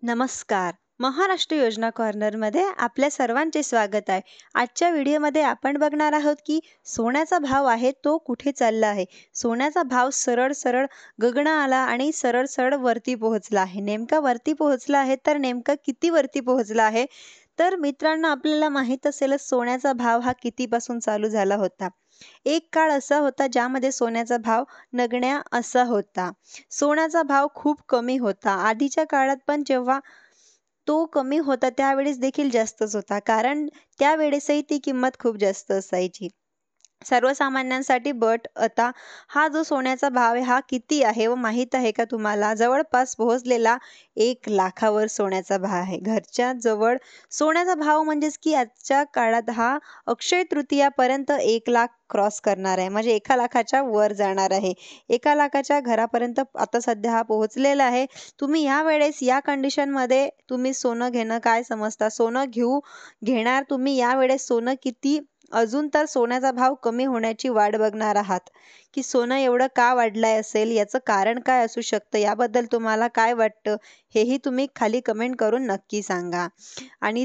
नमस्कार. महाराष्ट्र योजना कॉर्नरमध्ये आपल्या सर्वांचे स्वागत आहे. आजच्या व्हिडिओमध्ये आपण बघणार आहोत की सोन्याचा भाव आहे तो कुठे चालला आहे. सोन्याचा भाव सरळ सरळ गगनाला आणि सरळ सरळ वरती पोहोचला आहे. नेमका वरती पोहोचला आहे तर नेमका किती वरती पोहोचला आहे? तर मित्रांनो, आपल्याला माहीत असेलच सोन्याचा भाव हा कितीपासून चालू झाला होता. एक काळ असा होता ज्यामध्ये सोन्याचा भाव नगण्य असा होता. सोन्याचा भाव खूप कमी होता. आधीच्या काळात पण जेव्हा तो कमी होता त्यावेळेस देखील जास्तच होता. कारण त्यावेळेसही ती किंमत खूप जास्त असायची सर्वसामान्यांसाठी. बट आता हा जो सोन्याचा भाव आहे हा किती आहे व माहीत आहे का तुम्हाला? जवळपास पोहोचलेला 1,00,000वर सोन्याचा भाव आहे. घरच्या जवळ सोन्याचा भाव म्हणजेच की आजच्या काळात हा अक्षय तृतीयापर्यंत 1,00,000 क्रॉस करणार आहे. म्हणजे 1,00,000च्या वर जाणार आहे. 1,00,000च्या घरापर्यंत आता सध्या हा पोहोचलेला आहे. तुम्ही यावेळेस या कंडिशनमध्ये तुम्ही सोनं घेणं काय समजता? घेणार तुम्ही यावेळेस सोनं किती? अजून तर सोन्याचा भाव कमी होण्याची वाट बघणार आहात की सोनं एवढं का वाढलंय असेल, याचं कारण काय असू शकतं, याबद्दल तुम्हाला काय वाटतं हेही तुम्ही खाली कमेंट करून नक्की सांगा. आणि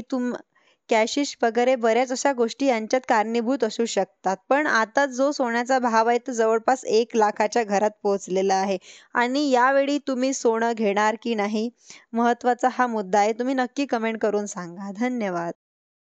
कॅशिश वगैरे बऱ्याच अशा गोष्टी यांच्यात कारणीभूत असू शकतात. पण आता जो सोन्याचा भाव आहे तो जवळपास 1,00,000च्या घरात पोहोचलेला आहे. आणि यावेळी तुम्ही सोनं घेणार की नाही, महत्त्वाचा हा मुद्दा आहे. तुम्ही नक्की कमेंट करून सांगा. धन्यवाद.